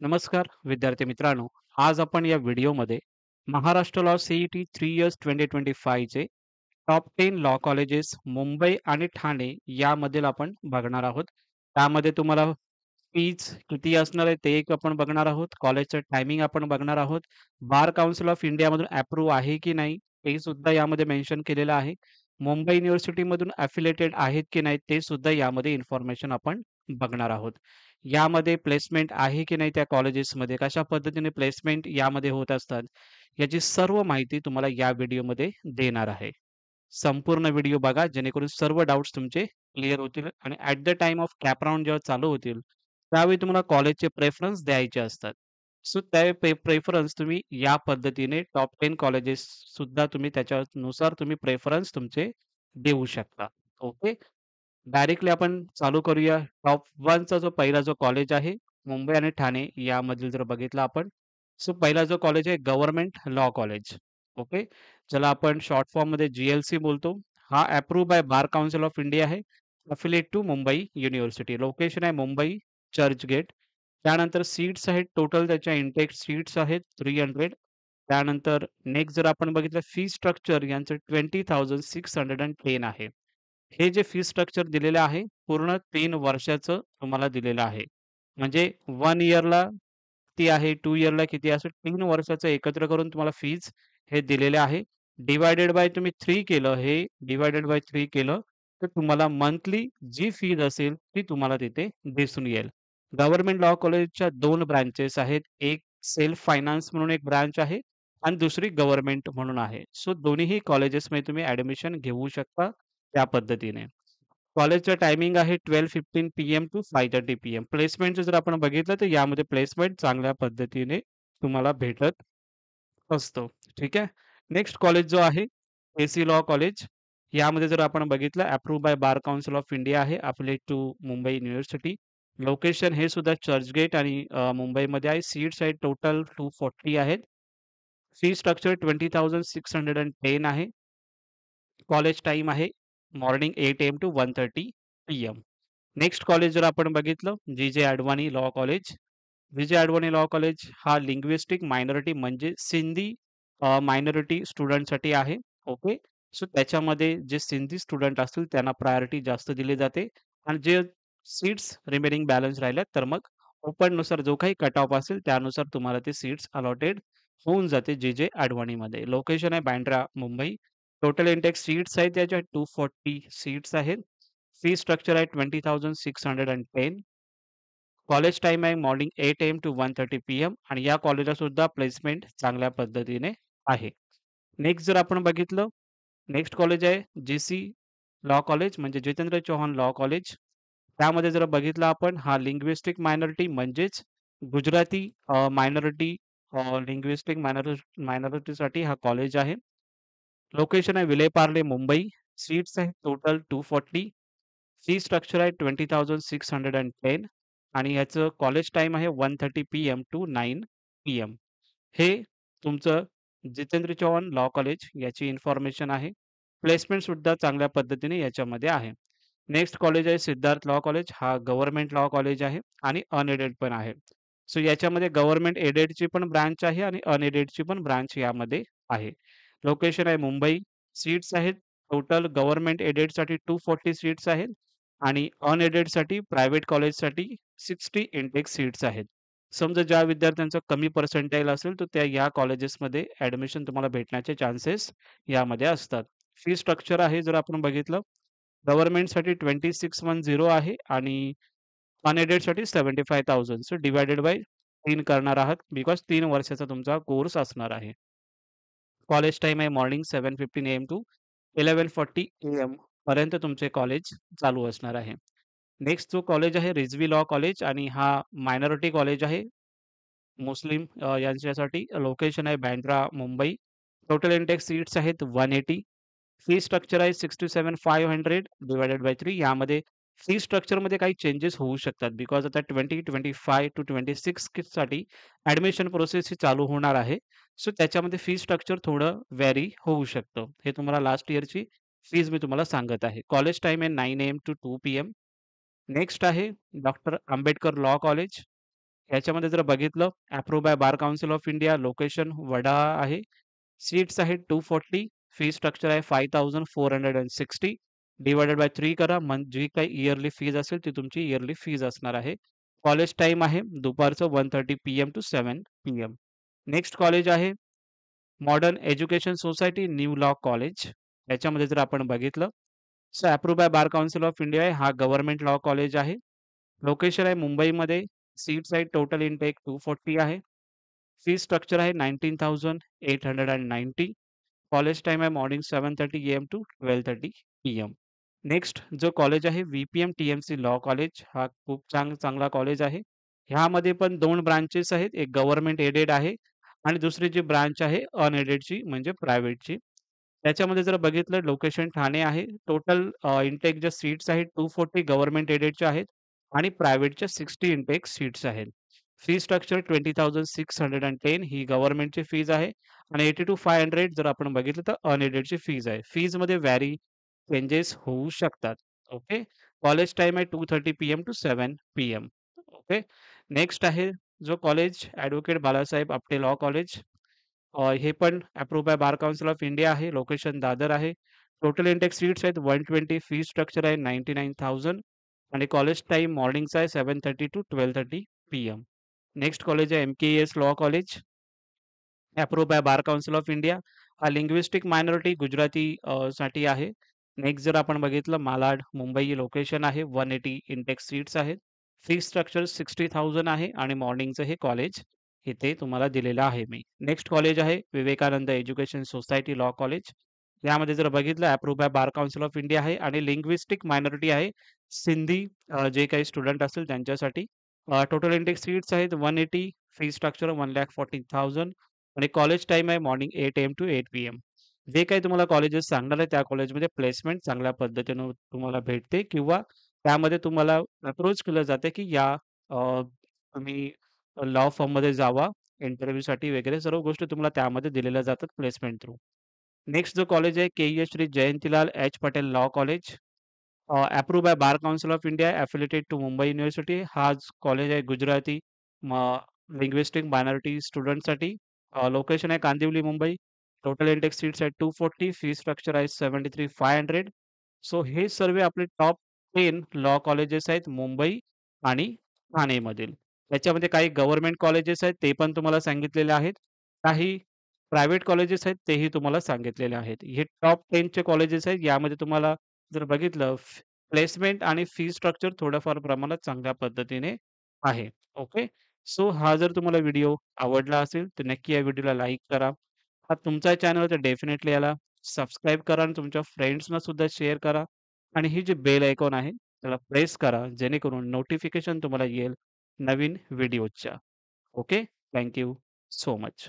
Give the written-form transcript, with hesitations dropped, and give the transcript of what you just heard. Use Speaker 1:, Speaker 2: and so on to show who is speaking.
Speaker 1: नमस्कार विद्यार्थी मित्रांनो. आज आपण या व्हिडिओमध्ये महाराष्ट्र लॉ सीईटी 3 इयर्स 2025 चे टॉप 10 लॉ कॉलेजेस मुंबई आणि ठाणे यामधील आपण बघणार आहोत. त्यामध्ये तुम्हाला फीज किती असणार आहे ते एक आपण बघणार आहोत. कॉलेजचं टायमिंग आपण बघणार आहोत. बार काउन्सिल ऑफ इंडियामधून अप्रूव्ह आहे की नाही ते सुद्धा यामध्ये मेन्शन केलेलं आहे. मुंबई युनिव्हर्सिटीमधून अफिलिएटेड आहेत की नाही ते सुद्धा यामध्ये इन्फॉर्मेशन आपण बघणार आहोत. यामध्ये प्लेसमेंट आहे की नाही त्या कॉलेजेसमध्ये, कशा पद्धतीने प्लेसमेंट यामध्ये होत असतात, याची सर्व माहिती तुम्हाला या व्हिडिओमध्ये देणार आहे. संपूर्ण व्हिडिओ बघा जेणेकरून सर्व डाउट्स तुमचे क्लिअर होतील आणि at the time of cap round जेव्हा चालू होतील, त्यावेळी तुम्हाला कॉलेजचे प्रेफरन्स द्यायचे असतात. सो त्या प्रेफरन्स तुम्ही या पद्धतीने टॉप 10 कॉलेजेस सुद्धा तुम्ही त्याच्यानुसार तुम्ही प्रेफरन्स तुमचे देऊ शकता. ओके. डायरेक्टली आपण चालू करूया. टॉप 1 चा जो पहिला जो कॉलेज आहे, मुंबई आणि ठाणे यामधील जर बघितलं आपण, सो पहिला जो कॉलेज आहे गव्हर्नमेंट लॉ कॉलेज. ओके. ज्याला आपण शॉर्ट फॉर्ममध्ये GLC बोलतो. हा approved by bar council of India आहे. Affiliate to Mumbai university. Location आहे मुंबई चर्चगेट. त्यानंतर सीट्स आहेत टोटल त्याच्या इनटेक सीट्स आहेत 300. त्यानंतर नेक्स्ट जर आपण बघितलं फी स्ट्रक्चर यांचं 20,610 आहे. हे जे फी स्ट्रक्चर दिलेलं आहे, पूर्ण 3 वर्षाचं तुम्हाला दिलेलं आहे. म्हणजे 1 इयरला किती आहे, 2 इयरला किती असं 3 वर्षाचं एकत्र करून तुम्हाला फीज हे दिलेले आहे. डिव्हायडेड बाय तुम्ही 3 केलं, हे डिव्हायडेड बाय 3 केलं, तर तुम्हाला मंथली जी फीज असेल, ती तुम्हाला तिथे दिसून येईल. गव्हर्नमेंट लॉ कॉलेजच्या 2 ब्रांचेस आहेत. एक सेल्फ फायनान्स म्हणून एक ब्रांच आहे आणि दुसरी गव्हर्नमेंट म्हणून आहे. सो दोन्हीही कॉलेजेसमध्ये तुम्ही ॲडमिशन घेऊ शकता त्या पद्धतीने. कॉलेजचं टायमिंग आहे 12:15 पी-एम टू 5:30 पी-एम. प्लेसमेंटचं जर आपण बघितलं तर यामध्ये प्लेसमेंट चांगल्या पद्धतीने तुम्हाला भेटत असतो. ठीक आहे. नेक्स्ट कॉलेज जो आहे एसी लॉ कॉलेज. यामध्ये जर आपण बघितलं approved by bar council of India आहे. Affiliate to Mumbai university. Location हे सुद्धा चर्चगेट आणि मुंबईमध्ये आहे. सीट्स आहेत टोटल 240 आहेत. फी स्ट्रक्चर 20,610 आहे. कॉलेज टाईम आहे morning 8 AM to 1:30 PM. Next college जर आपण बघितलं GJ Advani law college. GJ Advani law college हा लिंग्विस्टिक मायनॉरिटी म्हणजे सिंधी मायनॉरिटी स्टुडंटसाठी आहे. ओके. सो त्याच्यामध्ये जे सिंधी स्टुडंट असतील त्यांना प्रायोरिटी जास्त दिली जाते आणि जे सीट्स रिमेनिंग बॅलन्स राहिल्यात तर मग ओपननुसार जो काही कट ऑफ असेल त्यानुसार तुम्हाला ते सीट्स अलॉटेड होऊन जाते जे-जे अडवाणीमध्ये. लोकेशन आहे Bandra, Mumbai. Total intake seats आहेत त्याच्या 240 सीट्स आहेत. फी स्ट्रक्चर आहे 20,610. कॉलेज टाईम आहे मॉर्निंग 8 एम टू 1:30 पी-एम आणि या कॉलेजला सुद्धा प्लेसमेंट चांगल्या पद्धतीने आहे. नेक्स्ट जर आपण बघितलं, नेक्स्ट कॉलेज आहे जी-सी लॉ कॉलेज म्हणजे जितेंद्र चौहान लॉ कॉलेज. त्यामध्ये जर बघितलं आपण हा लिंग्विस्टिक मायनॉरिटी म्हणजेच गुजराती मायनॉरिटी मायनॉरिटीसाठी हा कॉलेज आहे. लोकेशन आहे विले पार्ले, मुंबई. सीट्स आहेत टोटल 240. फी स्ट्रक्चर आहे 20,610 आणि याचं कॉलेज टाईम आहे 1:30 पी-एम टू 9 पी-एम. हे तुमचं जितेंद्र चव्हाण लॉ कॉलेज याची इन्फॉर्मेशन आहे. प्लेसमेंट सुद्धा चांगल्या पद्धतीने याच्यामध्ये आहे. नेक्स्ट कॉलेज आहे सिद्धार्थ लॉ कॉलेज. हा गव्हर्नमेंट लॉ कॉलेज आहे आणि अनएडेड पण आहे. सो याच्यामध्ये गव्हर्नमेंट एडेडची पण ब्रांच आहे आणि अनएडेडची पण ब्रांच यामध्ये आहे. लोकेशन आहे मुंबई. सीट्स आहेत टोटल गव्हर्नमेंट एडेडसाठी 240 सीट्स आहेत आणि अनएडेडसाठी प्रायव्हेट कॉलेजसाठी 60 इनटेक सीट्स आहेत. समजा ज्या विद्यार्थ्यांचा कमी पर्सेंटाइल असेल, तर त्या या कॉलेजेसमध्ये ॲडमिशन तुम्हाला भेटण्याचे चान्सेस यामध्ये असतात. फी स्ट्रक्चर आहे जर आपण बघितलं, गव्हर्नमेंटसाठी 2610 आहे आणि अनएडेडसाठी 75,000 सो डिव्हायडेड बाय 3 करणार आहात बिकॉज 3 वर्षाचा तुमचा कोर्स असणार आहे. कॉलेज टाईम आहे मॉर्निंग 7:15 एएम टू 11:40 एएम पर्यंत तुमचे कॉलेज चालू असणार आहे. नेक्स्ट जो कॉलेज आहे रिझवी लॉ कॉलेज आणि हा मायनॉरिटी कॉलेज आहे. मुस्लिम यांच्यासाठी लोकेशन आहे Bandra, Mumbai. Total intake seats आहेत 180. फी स्ट्रक्चर आहे 67,500 डिव्हायडेड बाय 3 यामध्ये फी स्ट्रक्चरमध्ये काही चेंजेस होऊ शकतात बिकॉज आता 2025 टू 26 साठी ॲडमिशन प्रोसेस ही चालू होणार आहे. सो त्याच्यामध्ये फी स्ट्रक्चर थोडं व्हॅरी होऊ शकतं. हे तुम्हाला लास्ट इयरची फीज मी तुम्हाला सांगत आहे. कॉलेज टाईम आहे 9 एएम टू 2 पी-एम. नेक्स्ट आहे डॉक्टर आंबेडकर लॉ कॉलेज. याच्यामध्ये जर बघितलं approve by bar council of India, location Wadala आहे. सीट्स आहेत 240. फी स्ट्रक्चर आहे 5460 डिव्हायडेड बाय 3 करा. जी काही इयरली फीज असेल ती तुमची इयरली फीज असणार आहे. कॉलेज टाईम आहे दुपारचं 1:30 PM. To 7 PM. Next college आहे modern education society new law college. याच्यामध्ये जर आपण बघितलं so approve by bar council of India आहे. हा गव्हर्नमेंट लॉ कॉलेज आहे. लोकेशन आहे मुंबईमध्ये. सीट्स आहेत टोटल इनटेक 240 आहे. फी स्ट्रक्चर आहे 19,890. कॉलेज टाईम आहे morning 7:30 AM to 12:30 PM. Next जो कॉलेज आहे व्ही-पी-एम टी-एम-सी लॉ कॉलेज. हा खूप चांगला कॉलेज आहे. ह्यामध्ये पण 2 ब्रांचेस आहेत. एक गव्हर्नमेंट एडेड आहे आणि दुसरी जी ब्रांच आहे अनएडेडची म्हणजे प्रायव्हेटची. त्याच्यामध्ये जर बघितलं लोकेशन ठाणे आहे. टोटल इनटेक ज्या सीट्स आहेत 240 गव्हर्नमेंट एडेडच्या आहेत आणि प्रायव्हेटच्या 60 इनटेक सीट्स आहेत. फी स्ट्रक्चर 20,610 ही गव्हर्नमेंटची फीज आहे आणि 80 टू 500 जर आपण बघितलं तर अनएडेडची फीज आहे. फीजमध्ये चेंजेस होऊ शकतात. ओके. कॉलेज टाईम आहे 2:30 PM. To 7 PM. Okay. Next आहे जो college advocate Balasaheb Apte law college. हे पण approve by bar council of India आहे. लोकेशन दादर आहे. टोटल इंटेक सीट्स आहेत 120. फी स्ट्रक्चर आहे 99,000 आणि कॉलेज टाईम मॉर्निंगचा आहे 7:30 टू 12:30 पी.एम. नेक्स्ट कॉलेज आहे MKES law college. Approve by bar council of India. हा लिंग्विस्टिक मायनॉरिटी गुजराती साठी आहे. नेक्स्ट जर आपण बघितलं मालाड, मुंबई लोकेशन आहे. 180 इंटेक सीट्स आहेत. फी स्ट्रक्चर 60,000 आहे आणि मॉर्निंगचं हे कॉलेज इथे तुम्हाला दिलेलं आहे मी. नेक्स्ट कॉलेज आहे Vivekanand education society law college. यामध्ये जर बघितलं approve by bar council of India आहे आणि लिंग्विस्टिक मायनॉरिटी आहे. सिंधी जे काही स्टुडंट असतील त्यांच्यासाठी. टोटल इंटेक सीट्स आहेत 180. फी स्ट्रक्चर 1,40,000 आणि कॉलेज टाईम आहे मॉर्निंग 8 एएम टू 8 पीएम. जे काही तुम्हाला कॉलेजेस सांगणार आहे त्या कॉलेजमध्ये प्लेसमेंट चांगल्या पद्धतीनं तुम्हाला भेटते किंवा त्यामध्ये तुम्हाला अप्रोच केलं जातं, की तुम्ही लॉ फर्ममध्ये जावा इंटरव्ह्यूसाठी वगैरे सर्व गोष्टी तुम्हाला त्यामध्ये दिलेल्या जातात प्लेसमेंट थ्रू. नेक्स्ट जो कॉलेज आहे KES Shri Jayantilal H Patel law college. Approve by bar council of India affiliated to Mumbai university. हा कॉलेज आहे गुजराती लिंग्विस्टिक मायनॉरिटी स्टुडंटसाठी. लोकेशन आहे Kandivali, Mumbai. Total intake seats आहेत 240. फी स्ट्रक्चर आहे 73,500. सो हे सर्व आपले टॉप 10 लॉ कॉलेजेस आहेत मुंबई आणि ठाणेमधील. त्याच्यामध्ये काही गव्हर्नमेंट कॉलेजेस आहेत ते पण तुम्हाला सांगितलेले आहेत. काही प्रायव्हेट कॉलेजेस आहेत तेही तुम्हाला सांगितलेले आहेत. हे टॉप 10 चे कॉलेजेस आहेत. यामध्ये तुम्हाला जर बघितलं प्लेसमेंट आणि फी स्ट्रक्चर थोड्याफार प्रमाणात चांगल्या पद्धतीने आहे. ओके. सो हा जर तुम्हाला व्हिडिओ आवडला असेल, तर नक्की या व्हिडिओला लाईक करा. हा तुमचा चॅनल आहे तर डेफिनेटली याला सबस्क्राईब करा आणि तुमच्या फ्रेंड्सना सुद्धा शेअर करा आणि ही जी बेल आयकॉन आहे त्याला प्रेस करा जेणेकरून नोटिफिकेशन तुम्हाला येईल नवीन व्हिडिओच्या. Okay. Thank you so much.